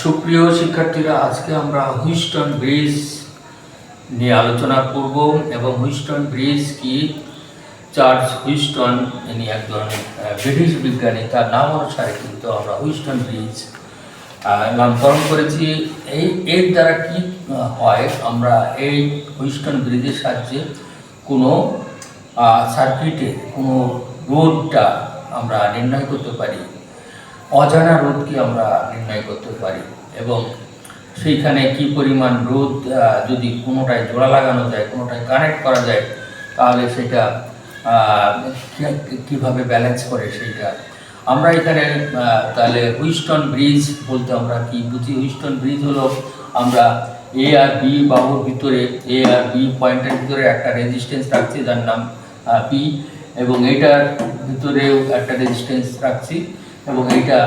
সুপ্রিয় শিক্ষার্থীরা, আজকে আমরা হুইস্টন ব্রিজ নিয়ে আলোচনা করব এবং হুইস্টন ব্রিজ কি, চার্লস হুইস্টন ইনি একজন ব্রিটিশ বিজ্ঞানী, তার নাম অনুসারে কিন্তু আমরা হুইস্টন ব্রিজ নামকরণ করেছি। এর দ্বারা কি হয়, আমরা এই হুইস্টন ব্রিজের সাহায্যে কোনো সার্কিটে কোনো রোধটা আমরা নির্ণয় করতে পারি, অজানা রোধকে আমরা নির্ণয় করতে পারি এবং সেইখানে কি পরিমাণ রোধ যদি কোনোটায় জোড়া লাগানো যায়, কোনোটায় কানেক্ট করা যায়, তাহলে সেটা কিভাবে ব্যালেন্স করে সেইটা আমরা এখানে তাহলে হুইস্টন ব্রিজ বলতে আমরা কি বুঝি? হুইস্টন ব্রিজ হলো আমরা এ আর বি বাহুর ভিতরে, এ আর বি পয়েন্টের ভিতরে একটা রেজিস্ট্যান্স রাখছি যার নাম পি, এবং এইটার ভিতরেও একটা রেজিস্ট্যান্স রাখছি এবং এইটা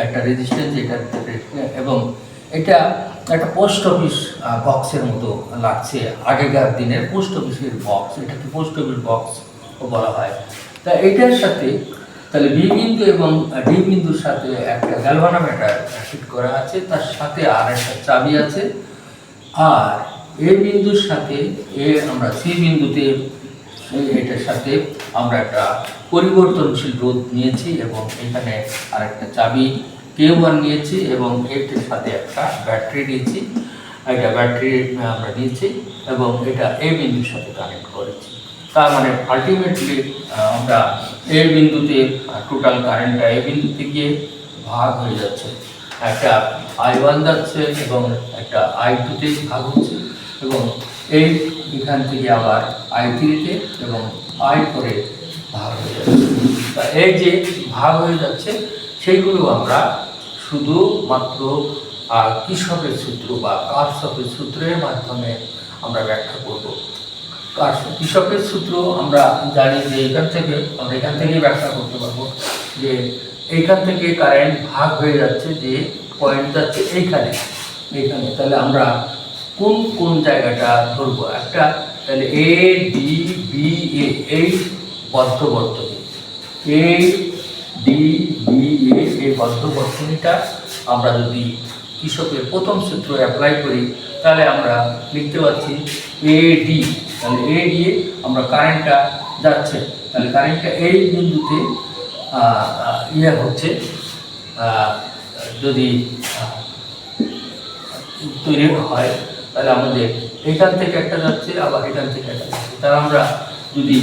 একটা রেজিস্ট্যান্স এটার ভিতরে, এবং এটা একটা পোস্ট অফিস বক্সের মতো লাগছে, আগেকার দিনের পোস্ট অফিসের বক্স, এটাকে পোস্ট অফিস বক্স বলা হয়। তা এইটার সাথে তাহলে বি বিন্দু এবং ডি বিন্দুর সাথে একটা গ্যালভানোমিটার ফিট করা আছে, তার সাথে আর একটা চাবি আছে, আর এ বিন্দুর সাথে আমরা সি বিন্দুতে এটার সাথে আমরা একটা পরিবর্তনশীল রোধ নিয়েছি এবং এখানে আরেকটা চাবি K1 নিয়েছি এবং এটার সাথে একটা ব্যাটারি নিয়েছি, এটা ব্যাটারি আমরা নিয়েছি এবং এটা এ বিন্দুর সাথে কানেক্ট করেছি। তার মানে আলটিমেটলি আমরা এ বিন্দুতে টোটাল কারেন্টটা এ বিন্দুতে গিয়ে ভাগ হয়ে যাচ্ছে, একটা I1 যাচ্ছে এবং একটা I2-তে ভাগ হচ্ছে এবং এখান থেকে আবার I3-তে এবং I4 ভাগ হয়ে যাচ্ছে। তা এই যে ভাগ হয়ে যাচ্ছে সেইগুলো আমরা শুধুমাত্র কির্চফের সূত্র বা কার্চফের সূত্রের মাধ্যমে আমরা ব্যাখ্যা করব। কির্চফের সূত্র আমরা জানি যে এখান থেকেই ব্যাখ্যা করতে পারবো যে এইখান থেকে কারেন্ট ভাগ হয়ে যাচ্ছে, যে পয়েন্ট যাচ্ছে এইখানে, তাহলে আমরা কোন কোন জায়গাটা ধরবো, একটা তাহলে এ ডি বি এ, এই বদ্ধ বর্তনী এ ডি বি এ, এই বদ্ধ বর্তনীটা আমরা যদি কির্চফের প্রথম সূত্র অ্যাপ্লাই করি তাহলে আমরা লিখতে পাচ্ছি এ ডি, তাহলে এ দিয়ে আমরা কারেন্টটা যাচ্ছে, তাহলে কারেন্টটা এই বিন্দুতে হচ্ছে, যদি তৈরি হয় তাহলে আমাদের এখান থেকে একটা যাচ্ছে, আবার এখান থেকে একটা যাচ্ছে। তাহলে আমরা যদি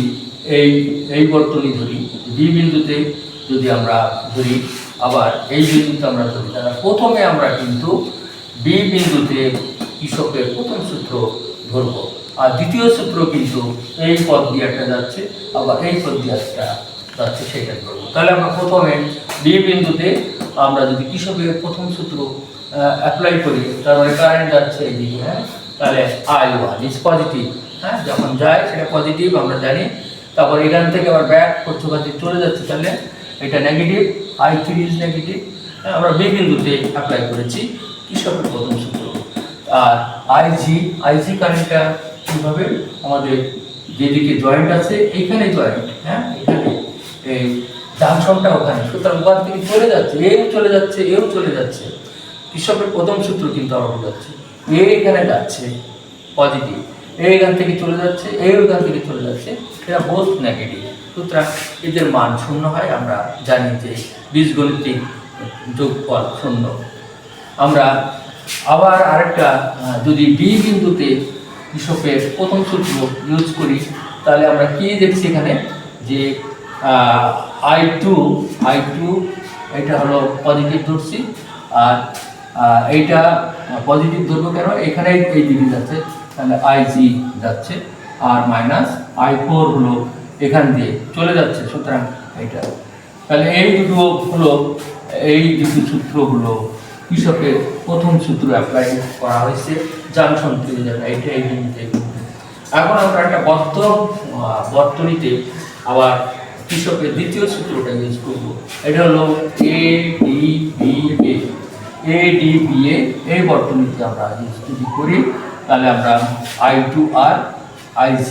এই বর্তনী ধরি, বি বিন্দুতে যদি আমরা ধরি, আবার এই বিন্দুতে আমরা ধরি, তাহলে প্রথমে আমরা কিন্তু বি বিন্দুতে কির্চফের প্রথম সূত্র ধরব, আর দ্বিতীয় সূত্র কিন্তু এই পথ দিয়ে একটা যাচ্ছে, আবার এই পথ দিয়ে একটা যাচ্ছে, সেটা ধরবো। তাহলে আমরা প্রথমে বি বিন্দুতে আমরা যদি কির্চফের প্রথম সূত্র অ্যাপ্লাই করি, তার মানে কারেন্ট যাচ্ছে এইদিকে, তাহলে I1 ইজ পজিটিভ, যখন যায় সেটা পজিটিভ আমরা জানি। তারপর এখান থেকে আবার ব্যাক পক্ষপাতে চলে যাচ্ছে, তাহলে এটা নেগেটিভ, I3 ইজ নেগেটিভ। আমরা বি বিন্দুতে অ্যাপ্লাই করেছি কির্চফের প্রথম সূত্র। আর আইজি কারেন্টটা কীভাবে, আমাদের যেদিকে জয়েন্ট আছে এইখানে জয়েন্ট, এখানে এই জাংশনটা ওখানে, সুতরাং ওখান থেকে চলে যাচ্ছে, এও চলে যাচ্ছে, এও চলে যাচ্ছে। কির্চফের প্রথম সূত্র কিন্তু আমরা বোঝাচ্ছি, এ এখানে যাচ্ছে পজিটিভ, এখান থেকে চলে যাচ্ছে, এখান থেকে চলে যাচ্ছে, এটা বোথ নেগেটিভ, সুতরাং এদের মান শূন্য হয়। আমরা জানি যে বীজগণিতিক যোগফল শূন্য। আমরা আবার আরেকটা, যদি বি বিন্দুতে কির্চফের প্রথম সূত্র ইউজ করি তাহলে আমরা কি দেখছি এখানে, যে I2 এটা হলো পজিটিভ ধরছি, আর এইটা পজিটিভ ধরবো কেন, এখানে এই দিকে যাচ্ছে, তাহলে IG যাচ্ছে, আর মাইনাস I4 হলো এখান দিয়ে চলে যাচ্ছে, সুতরাং এইটা, তাহলে এই দুটো সূত্র হলো কির্চফের প্রথম সূত্র অ্যাপ্লাই করা হয়েছে জাংশন তৈরি যাবে, এইটা এই বিন্দুতে। এখন আমরা একটা বর্তনীতে আবার কির্চফের দ্বিতীয় সূত্রটা ইউজ করব, এটা হলো এ ডি বি এ, এই বর্তনীতে আমরা যদি করি তাহলে আমরা I2R IJ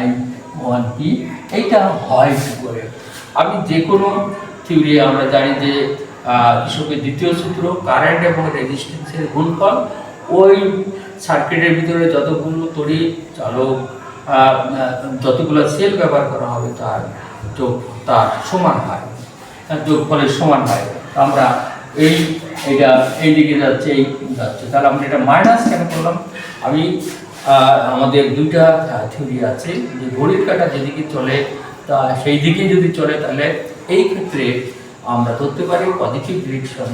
I1P, এইটা হয় কি করে। আমি যে কোনো থিওরি আমরা জানি যে কৃষকের দ্বিতীয় সূত্র কারেন্ট এবং রেজিস্ট্যান্সের গুণফল ওই সার্কিটের ভিতরে যতগুলো তড়িৎ চালক যতগুলো সেল ব্যবহার করা হবে তার সমান হয়, যোগফলের সমান হয়। আমরা এই দিকে যাচ্ছে, এই যাচ্ছে, তাহলে আমরা এটা মাইনাস কেন করলাম? আমাদের দুইটা থিওরি আছে যে ঘড়ির কাঁটা যেদিকে চলে তা সেই দিকে যদি চলে তাহলে এই ক্ষেত্রে আমরা ধরতে পারি পজিটিভ ডিরেকশন,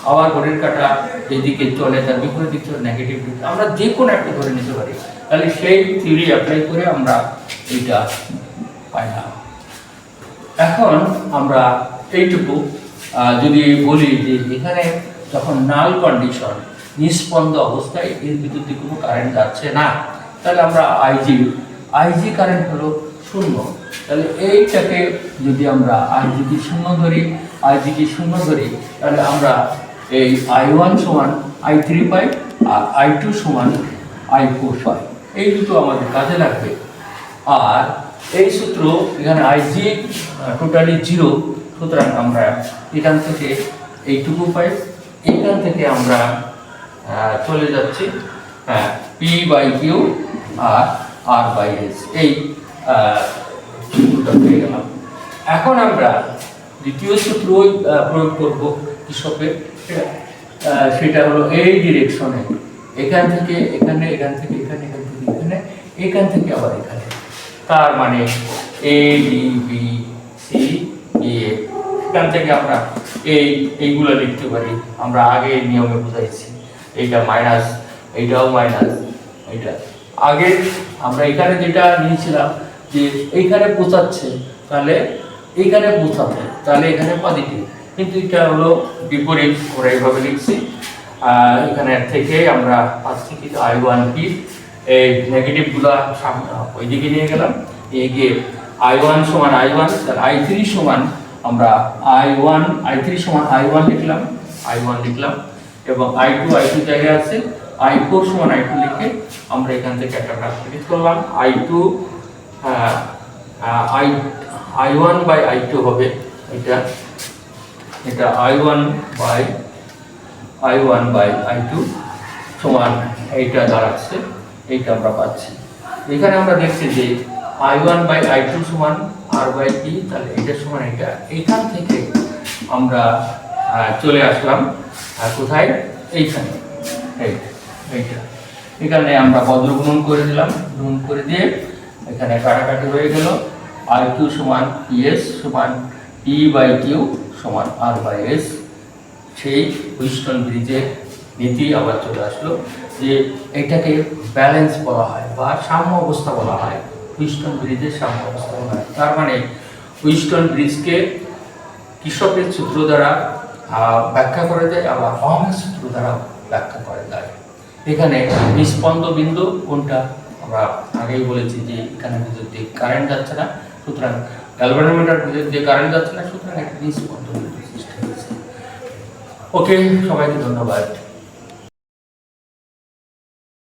আবার ঘড়ির কাঁটা যেদিকে চলে তার বিপরীত দিক চলে নেগেটিভ ডিরেকশন। আমরা যে কোনো একটা ধরে নিতে পারি, তাহলে সেই থিওরি অ্যাপ্লাই করে আমরা এইটা পাই না। এখন আমরা এইটুকু যদি বলি যে এখানে যখন নাল কন্ডিশন, নিষ্পন্দ অবস্থায় এর ভিতর দিয়ে কোনো কারেন্ট যাচ্ছে না, তাহলে আমরা আইজি কারেন্ট হলো শূন্য। তাহলে এইটাকে যদি আমরা আইজিকে শূন্য ধরি, তাহলে আমরা এই I1 সমান I3 পাই আর I2 সমান I4 পাই। এই দুটো আমাদের কাজে লাগবে। আর এই সূত্র এখানে আইজি টোটালি 0, সুতরাং আমরা এখান থেকে এইটুকু পাই, এখান থেকে আমরা চলে যাচ্ছি P/Q আর R/S, এই সূত্রটা পেয়ে গেলাম। এখন আমরা দ্বিতীয় সূত্র প্রয়োগ করব কৃষকের, সেটা হলো এই ডিরেকশনে, এখান থেকে এখানে, এখান থেকে এখানে, এখান থেকে এখানে, এখান থেকে আবার এখানে, তার মানে A, B, C, A। এখান থেকে আমরা এইগুলো লিখতে পারি, আমরা আগে নিয়মে বুঝাইছি, এইটা মাইনাস, এইটাও মাইনাস, এইটা আগে আমরা এখানে যেটা নিয়েছিলাম যে এইখানে পৌঁছাচ্ছে, তাহলে এইখানে পৌঁছাবে, তাহলে এখানে পজিটিভ, কিন্তু এটা হলো বিপরীত, আমরা এইভাবে লিখছি। এখানে থেকে আমরা পাচ্ছি কি I1 কি এই নেগেটিভগুলো ওই দিকে নিয়ে গেলাম, এগিয়ে I1 সমান I1, তাহলে I3 সমান আমরা I3 সমান I1 লিখলাম, এবং I2 জায়গায় আছে, I4 সমান I2 লিখে আমরা এখান থেকে একটা ব্র্যাকেট করলাম। I1 বাই I2 হবে এটা I1 বাই I2 সমান এইটা দাঁড়াচ্ছে, এইটা আমরা পাচ্ছি। এখানে আমরা দেখছি যে I1 বাই I2 সমান R/P, তাহলে এটা সমান এটা। এখান থেকে আমরা চলে আসলাম কোথায়? এইখানে, এইটা এখানে আমরা বদল গুণন করে দিলাম, গুণন করে দিয়ে এখানে কাটাকাটি হয়ে গেল। I2 সমান PS সমান P/Q সমান R/S। সেই হুইস্টন ব্রিজের নীতি আবার চলে আসলো যে এটাকে ব্যালেন্স বলা হয় বা সাম্য অবস্থা বলা হয়, হুইস্টন ব্রিজের সাম্য অবস্থা বলা হয়। তার মানে হুইস্টন ব্রিজকে কৃষকের সূত্র দ্বারা ব্যাখ্যা করা যায়, আবার অহমের সূত্র দ্বারা ব্যাখ্যা করা যায়। এখানে নিষ্পন্দ বিন্দু কোনটা আমরা আগেই বলেছি যে এখানে ভিতর দিয়ে কারেন্ট যাচ্ছে না, সুতরাং গ্যালভানোমিটার ভিতর দিয়ে কারেন্ট যাচ্ছে না, সুতরাং একটা নিষ্পন্দ বিন্দু সৃষ্টি হয়েছে। ওকে, সবাইকে ধন্যবাদ।